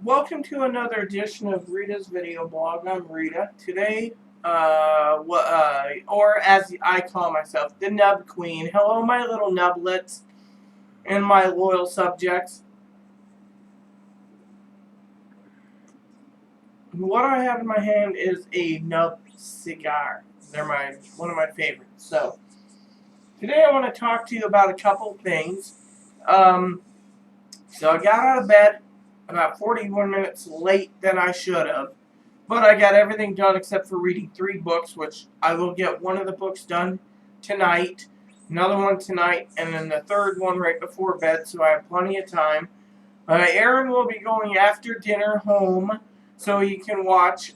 Welcome to another edition of Rita's Video Blog. I'm Rita. Today, or as I call myself, the Nub Queen. Hello, my little nublets and my loyal subjects. What I have in my hand is a Nub cigar. They're one of my favorites. So, today I want to talk to you about a couple things. So I got out of bed about 41 minutes late than I should have. But I got everything done except for reading 3 books, which I will get one of the books done tonight, another one tonight, and then the third one right before bed, so I have plenty of time. Aaron will be going after dinner home so he can watch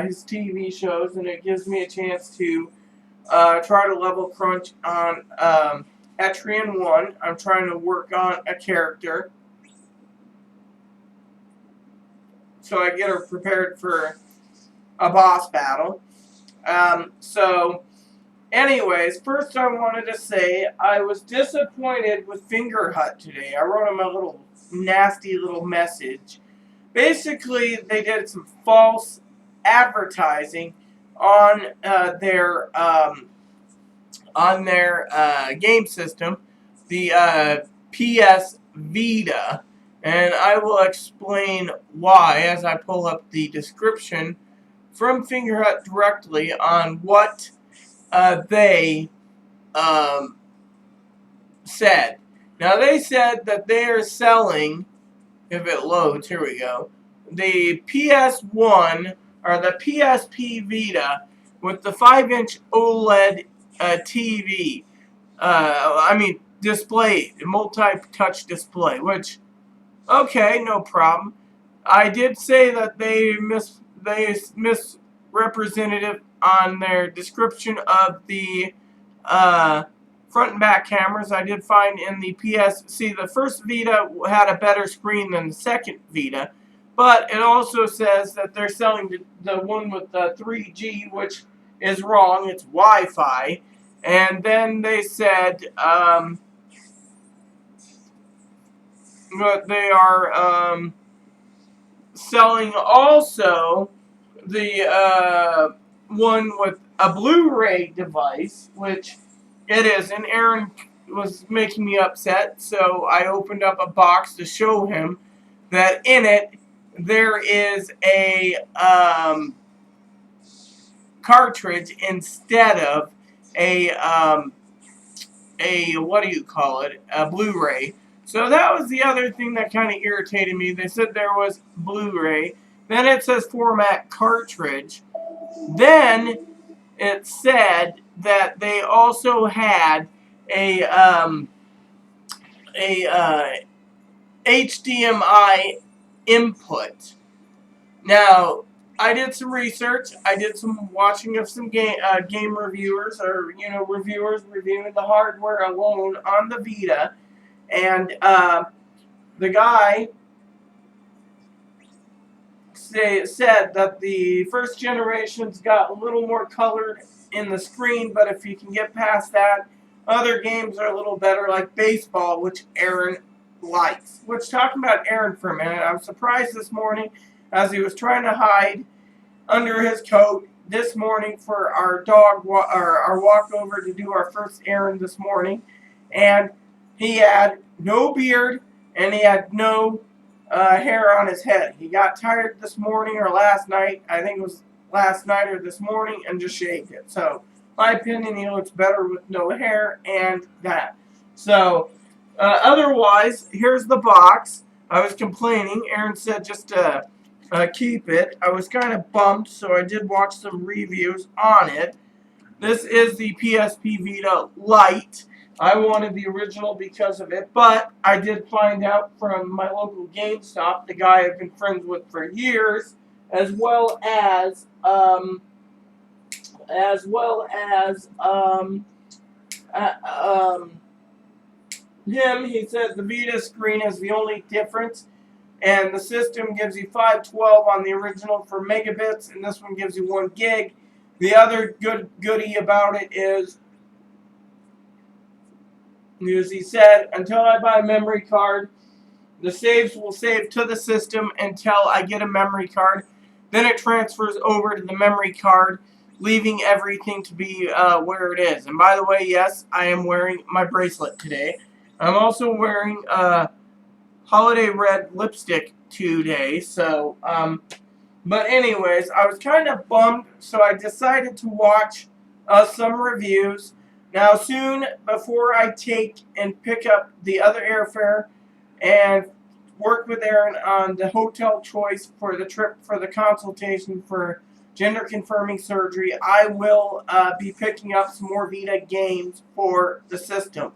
his TV shows, and it gives me a chance to try to level crunch on Etrian 1. I'm trying to work on a character, so I get her prepared for a boss battle. Anyways, first I wanted to say I was disappointed with Fingerhut today. I wrote him a little nasty little message. Basically, they did some false advertising on their game system, the PS Vita, and I will explain why as I pull up the description from Fingerhut directly on what they said. Now, they said that they are selling, if it loads, here we go, the PS1 or the PSP Vita with the 5-inch OLED TV. Display, multi-touch display, which, okay, no problem. I did say that they misrepresented on their description of the front and back cameras. I did find in the the first Vita had a better screen than the second Vita, but it also says that they're selling the one with the 3G, which is wrong. It's Wi-Fi. And then they said they are selling also the one with a Blu-ray device, which it is, and Aaron was making me upset, so I opened up a box to show him that in it there is a cartridge instead of a what do you call it, a Blu-ray. So that was the other thing that kind of irritated me. They said there was Blu-ray, then it says format cartridge, then it said that they also had a HDMI input. Now, I did some research. I did some watching of some game reviewers, or reviewers reviewing the hardware alone on the Vita, and the guy said that the first generation's got a little more color in the screen, but if you can get past that, other games are a little better, like baseball, which Aaron likes. Which, talking about Aaron for a minute, I was surprised this morning as he was trying to hide under his coat this morning for our our walk over to do our first errand this morning, and he had no beard and he had no hair on his head. He got tired this morning or last night. I think it was last night or this morning, and just shaved it. So, my opinion, he looks better with no hair and that. So, otherwise, here's the box. I was complaining. Aaron said just to keep it. I was kind of bummed, so I did watch some reviews on it. This is the PSP Vita Lite. I wanted the original because of it, but I did find out from my local GameStop, the guy I've been friends with for years, as well as him. He said the Vita screen is the only difference, and the system gives you 512 on the original for megabits, and this one gives you 1 gig. The other goodie about it is, as he said, until I buy a memory card, The saves will save to the system until I get a memory card. Then it transfers over to the memory card, leaving everything to be where it is. And by the way, yes, I am wearing my bracelet today. I'm also wearing holiday red lipstick today. So, but anyways, I was kind of bummed, so I decided to watch some reviews. Now, soon, before I take and pick up the other airfare and work with Aaron on the hotel choice for the trip for the consultation for gender confirming surgery, I will be picking up some more Vita games for the system.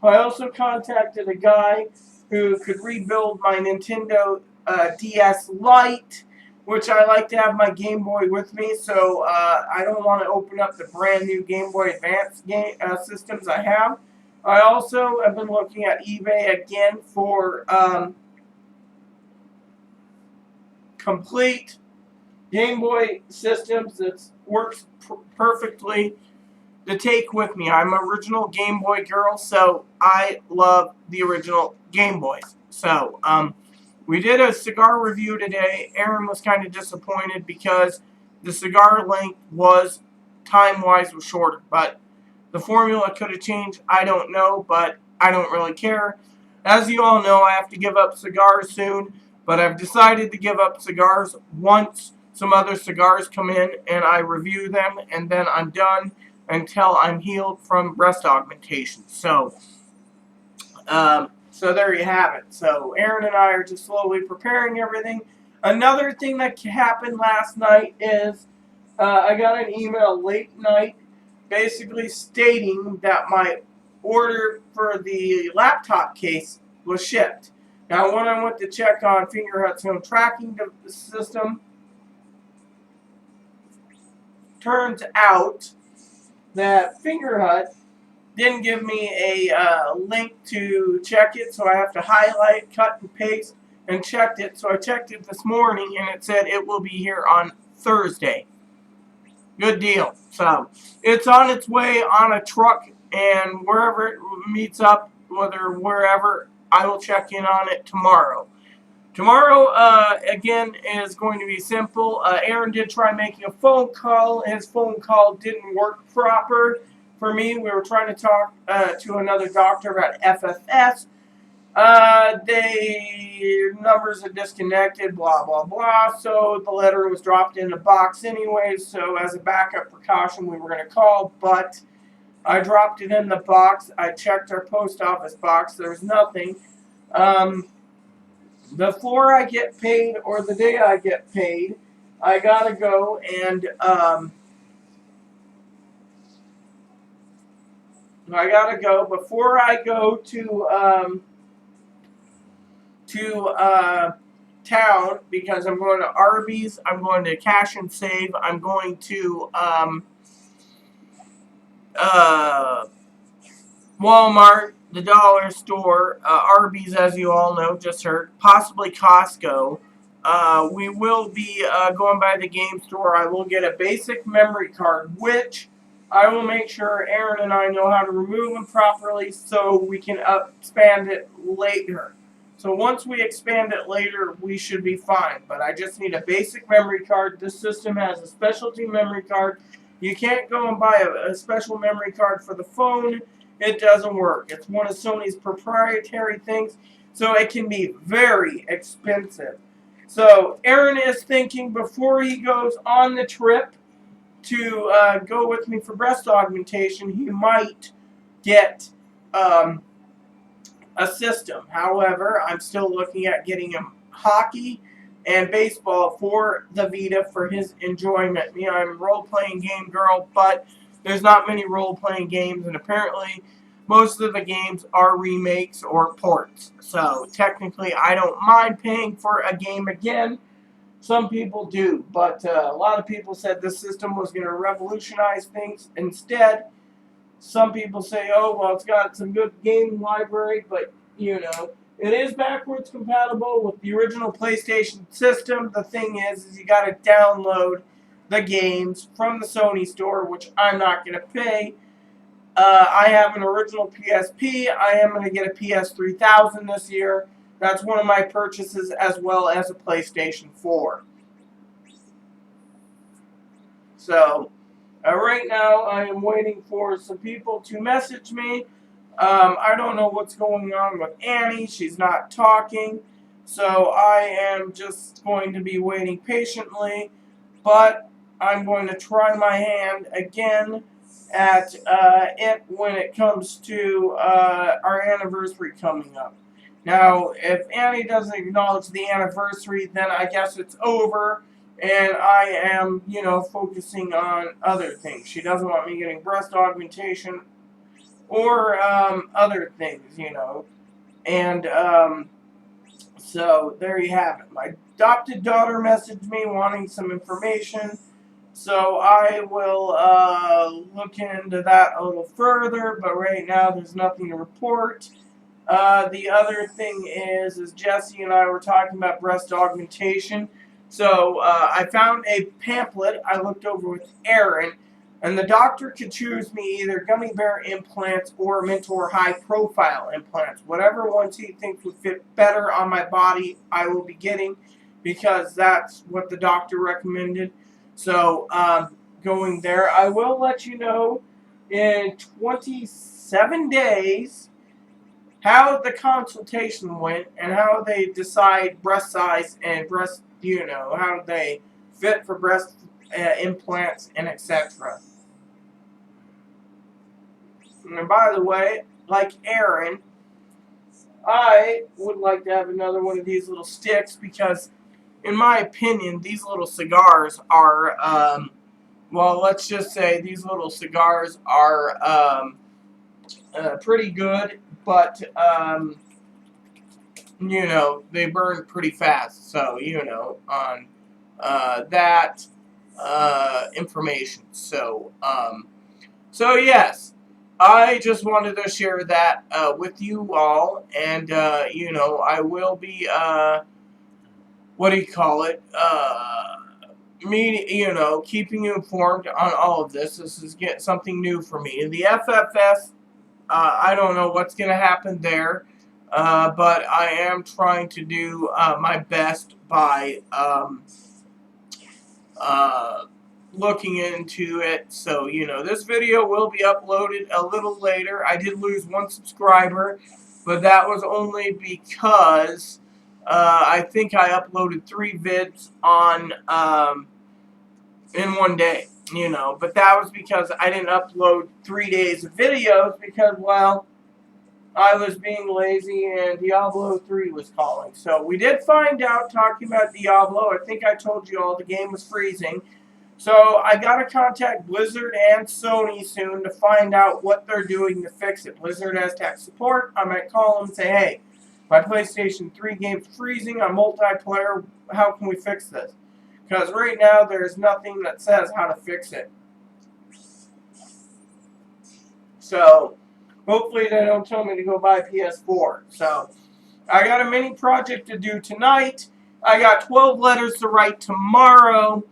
I also contacted a guy who could rebuild my Nintendo DS Lite, which I like to have my Game Boy with me, so I don't want to open up the brand new Game Boy Advance game systems I have. I also have been looking at eBay again for complete Game Boy systems that works perfectly to take with me. I'm an original Game Boy girl, so I love the original Game Boys. So, we did a cigar review today. Aaron was kind of disappointed because the cigar length was, time-wise, was shorter. But the formula could have changed. I don't know, but I don't really care. As you all know, I have to give up cigars soon, but I've decided to give up cigars once some other cigars come in and I review them, and then I'm done until I'm healed from breast augmentation. So there you have it. So Aaron and I are just slowly preparing everything. Another thing that happened last night is I got an email late night basically stating that my order for the laptop case was shipped. Now, when I went to check on Fingerhut's home tracking system, turns out that Fingerhut didn't give me a link to check it, so I have to highlight, cut, and paste, and checked it. So I checked it this morning, and it said it will be here on Thursday. Good deal. So it's on its way on a truck, and wherever it meets up, wherever, I will check in on it tomorrow. Tomorrow, again, is going to be simple. Aaron did try making a phone call. His phone call didn't work proper for me. We were trying to talk to another doctor about FFS. Their numbers are disconnected, blah, blah, blah. So the letter was dropped in a box anyway. So as a backup precaution, we were going to call. But I dropped it in the box. I checked our post office box. There was nothing. Before I get paid or the day I get paid, I gotta go and before I go to town, because I'm going to Arby's, I'm going to Cash and Save, I'm going to Walmart, the dollar store, Arby's, as you all know, just heard, possibly Costco. We will be going by the game store. I will get a basic memory card, which I will make sure Aaron and I know how to remove them properly so we can expand it later. So once we expand it later, we should be fine. But I just need a basic memory card. This system has a specialty memory card. You can't go and buy a special memory card for the phone. It doesn't work. It's one of Sony's proprietary things, so it can be very expensive. So Aaron is thinking before he goes on the trip to go with me for breast augmentation, he might get a system. However, I'm still looking at getting him hockey and baseball for the Vita for his enjoyment. You know, I'm a role-playing game girl, but there's not many role-playing games, and apparently most of the games are remakes or ports. So technically, I don't mind paying for a game again. Some people do, but a lot of people said this system was going to revolutionize things. Instead, some people say, oh, well, it's got some good game library, but, you know, it is backwards compatible with the original PlayStation system. The thing is you got to download the games from the Sony store, which I'm not going to pay. I have an original PSP. I am going to get a PS3000 this year. That's one of my purchases, as well as a PlayStation 4. So, right now I am waiting for some people to message me. I don't know what's going on with Annie. She's not talking. So I am just going to be waiting patiently. But I'm going to try my hand again at it when it comes to our anniversary coming up. Now, if Annie doesn't acknowledge the anniversary, then I guess it's over, and I am, focusing on other things. She doesn't want me getting breast augmentation or other things, And so there you have it. My adopted daughter messaged me wanting some information. So I will look into that a little further, but right now there's nothing to report. The other thing is Jesse and I were talking about breast augmentation. So I found a pamphlet I looked over with Aaron, and the doctor could choose me either gummy bear implants or Mentor high profile implants. Whatever ones he thinks would fit better on my body, I will be getting, because that's what the doctor recommended. So going there, I will let you know in 27 days how the consultation went and how they decide breast size and breast, how they fit for breast implants and etc. And by the way, like Aaron, I would like to have another one of these little sticks because, in my opinion, these little cigars are, well, let's just say these little cigars are pretty good, but, they burn pretty fast. So, on that information. So, yes. I just wanted to share that with you all, and, I will be, keeping you informed on all of this. This is something new for me. In the FFS, I don't know what's going to happen there, but I am trying to do my best by looking into it. So, this video will be uploaded a little later. I did lose one subscriber, but that was only because I think I uploaded 3 vids on in one day, but that was because I didn't upload 3 days of videos because, well, I was being lazy and Diablo 3 was calling. So we did find out, talking about Diablo, I think I told you all the game was freezing. So I got to contact Blizzard and Sony soon to find out what they're doing to fix it. Blizzard has tech support. I might call them and say, hey, my PlayStation 3 game's freezing on multiplayer. How can we fix this? Because right now there's nothing that says how to fix it. So hopefully they don't tell me to go buy PS4. So I got a mini project to do tonight. I got 12 letters to write tomorrow.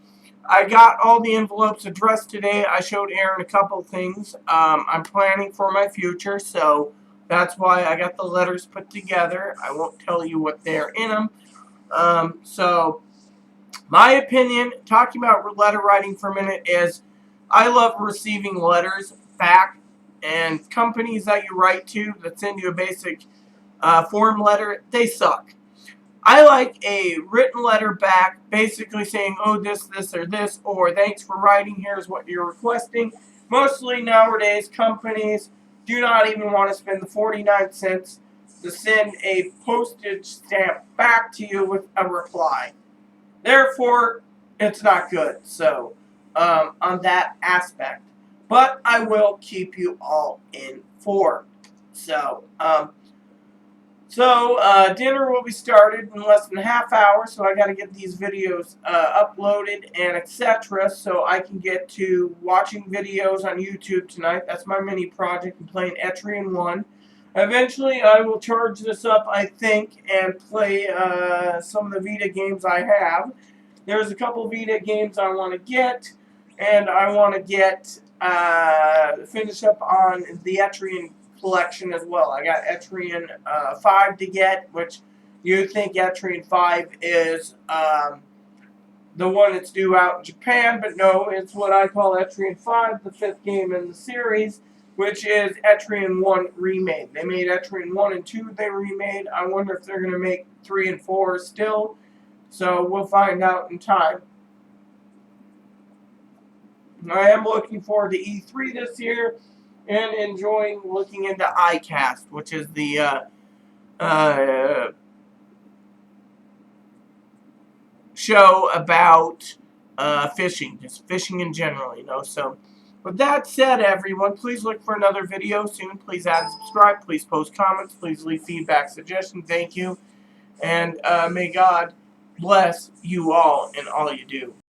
I got all the envelopes addressed today. I showed Aaron a couple things. I'm planning for my future, so that's why I got the letters put together. I won't tell you what they're in them. So my opinion, talking about letter writing for a minute, is I love receiving letters back, and companies that you write to that send you a basic form letter, they suck. I like a written letter back basically saying, oh, this, or this, or thanks for writing, here's what you're requesting. Mostly nowadays, companies do not even want to spend the 49 cents to send a postage stamp back to you with a reply. Therefore, it's not good. So, on that aspect. But I will keep you all informed. So, dinner will be started in less than a half hour, so I got to get these videos uploaded and etc. so I can get to watching videos on YouTube tonight. That's my mini project. I'm playing Etrian 1. Eventually, I will charge this up, I think, and play some of the Vita games I have. There's a couple Vita games I want to get, and I want to get finish up on the Etrian collection as well. I got Etrian 5 to get, which You think Etrian 5 is the one that's due out in Japan, but no, it's what I call Etrian 5, the 5th game in the series, which is Etrian 1 remade. They made Etrian 1 and 2, they remade. I wonder if they're going to make 3 and 4 still, so we'll find out in time. I am looking forward to E3 this year and enjoying looking into iCast, which is the show about fishing, just fishing in general, you know. So, with that said, everyone, please look for another video soon. Please add and subscribe. Please post comments. Please leave feedback, suggestions. Thank you. And may God bless you all in all you do.